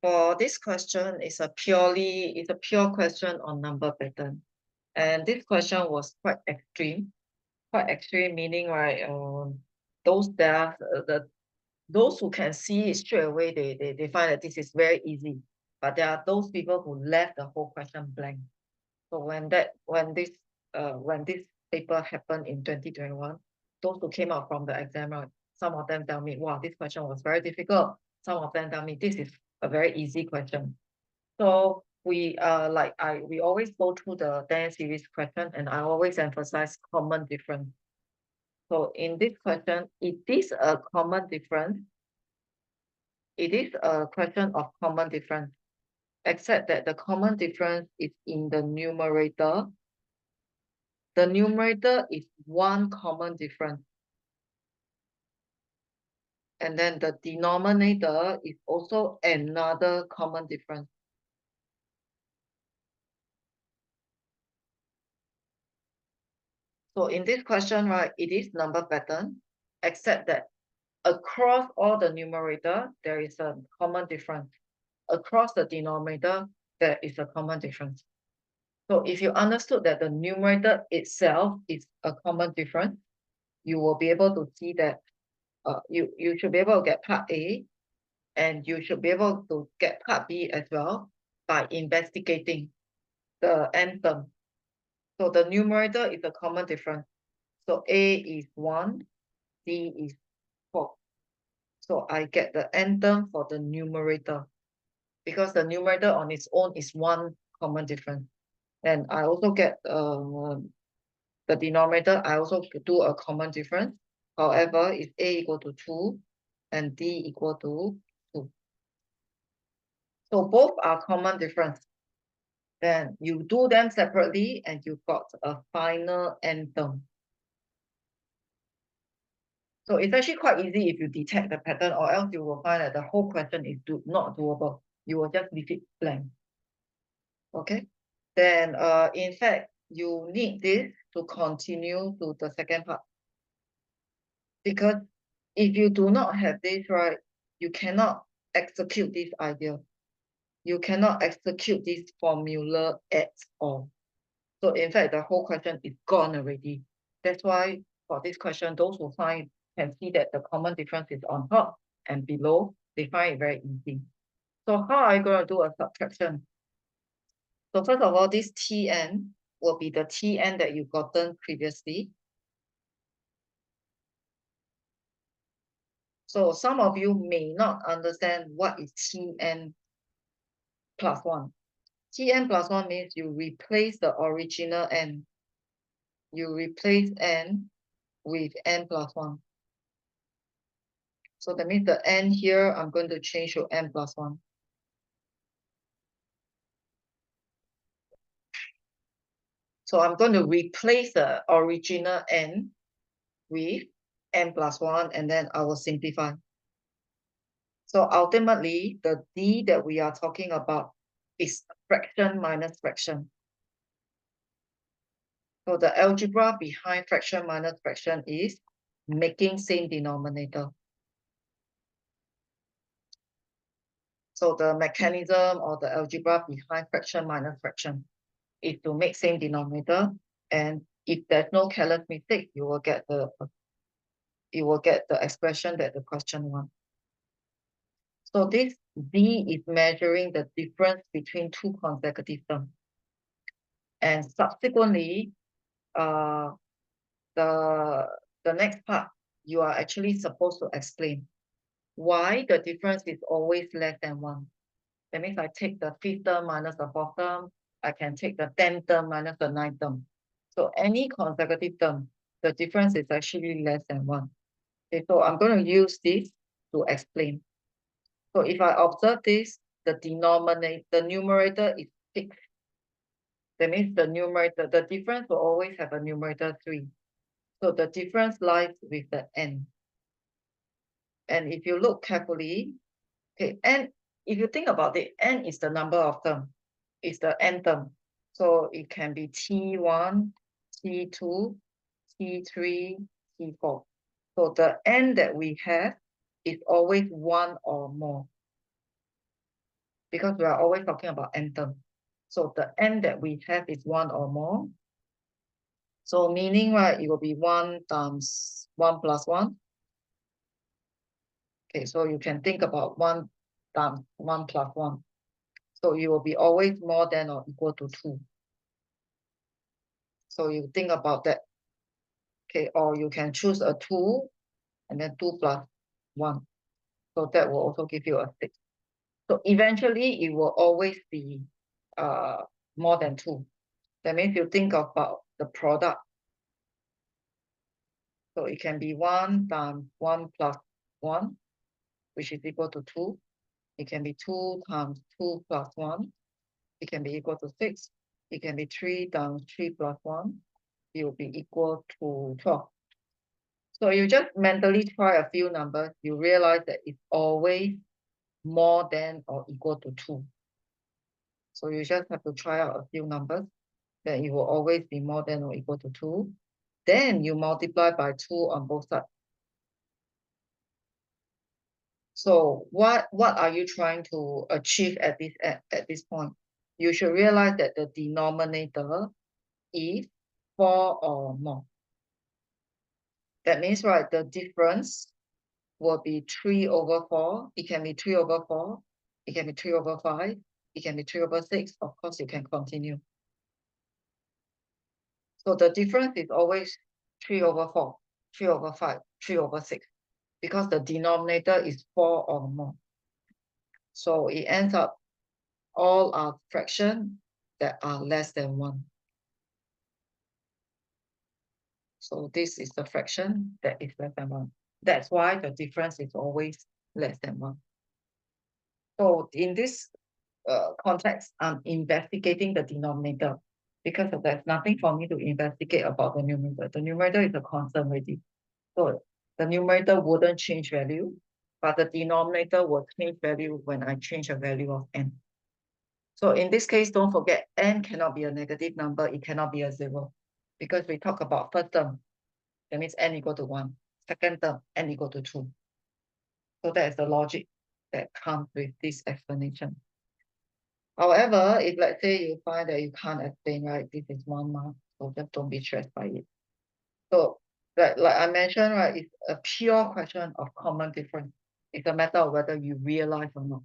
For this question, it's a pure question on number pattern. And this question was quite extreme. Quite extreme meaning, right? Those that are, those who can see it straight away, they find that this is very easy. But there are those people who left the whole question blank. So when this paper happened in 2021, those who came out from the exam, right, some of them tell me, wow, this question was very difficult. Some of them tell me this is a very easy question. So we always go through the 10 series question, and I always emphasize common difference. So in this question, it is a common difference. It is a question of common difference, except that the common difference is in the numerator. The numerator is one common difference. And then the denominator is also another common difference. So in this question, right, it is number pattern, except that across all the numerator, there is a common difference. Across the denominator, there is a common difference. So if you understood that the numerator itself is a common difference, you will be able to see that you should be able to get part A, and you should be able to get part B as well by investigating the n term. So the numerator is a common difference. So A is 1, D is 4. So I get the n term for the numerator, because the numerator on its own is one common difference. And I also get the denominator, I also do a common difference. However, if A equal to 2 and D equal to 2. So both are common difference. Then you do them separately and you got a final n term. So it's actually quite easy if you detect the pattern, or else you will find that the whole question is not doable. You will just leave it blank. Okay. Then in fact, you need this to continue to the second part. Because if you do not have this, right, you cannot execute this idea. You cannot execute this formula at all. So in fact, the whole question is gone already. That's why for this question, those who find can see that the common difference is on top and below, they find it very easy. So how are you going to do a subtraction? So first of all, this Tn will be the Tn that you've gotten previously. So some of you may not understand what is Tn plus 1. Tn plus 1 means you replace the original n. You replace n with n plus 1. So that means the n here, I'm going to change to n plus 1. So I'm going to replace the original n with n plus 1, and then I will simplify. So ultimately, the d that we are talking about is fraction minus fraction. So the algebra behind fraction minus fraction is making same denominator. So the mechanism or the algebra behind fraction minus fraction is to make same denominator, and if there's no careless mistake, you will get the expression that the question wants. So this D is measuring the difference between two consecutive terms. And subsequently, the next part, you are actually supposed to explain why the difference is always less than 1. That means I take the 5th term minus the 4th term, I can take the 10th term minus the 9th term. So any consecutive term, the difference is actually less than 1. Okay, so I'm going to use this to explain. So if I observe this, the numerator is 6. That means the numerator, the difference will always have a numerator 3. So the difference lies with the n. And if you look carefully, okay, n, if you think about it, n is the number of terms. It's the n term. So it can be T1, T2, T3, T4. So the n that we have is always 1 or more. because we are always talking about n term. So the n that we have is 1 or more. So meaning, right, it will be 1 times 1 plus 1. Okay, so you can think about 1 times 1 plus 1. So you will be always more than or equal to 2. So you think about that. Okay, or you can choose a 2 and then 2 plus 1. So that will also give you a 6. So eventually it will always be more than 2. That means you think about the product. So it can be 1 times 1 plus 1, which is equal to 2. It can be 2 times 2 plus 1. It can be equal to 6. It can be 3 times 3 plus 1. It will be equal to 12. So you just mentally try a few numbers. You realize that it's always more than or equal to 2. So you just have to try out a few numbers. Then it will always be more than or equal to 2. Then you multiply by 2 on both sides. So what are you trying to achieve at this point? You should realize that the denominator is 4 or more. That means, right, the difference will be 3 over 4. It can be 3 over 4. It can be 3 over 5. It can be 3 over 6. Of course, you can continue. So the difference is always 3 over 4, 3 over 5, 3 over 6, because the denominator is 4 or more. So it ends up all are fractions that are less than 1. So this is the fraction that is less than 1. That's why the difference is always less than 1. So in this context, I'm investigating the denominator because there's nothing for me to investigate about the numerator. The numerator is a constant already. So the numerator wouldn't change value, but the denominator will change value when I change the value of n. So in this case, don't forget, n cannot be a negative number. It cannot be a 0, because we talk about first term. That means n equal to 1. Second term, n equal to 2. So that is the logic that comes with this explanation. However, if let's say you find that you can't explain, right, this is 1 mark, so just don't be stressed by it. So like I mentioned, right, it's a pure question of common difference. It's a matter of whether you realize or not.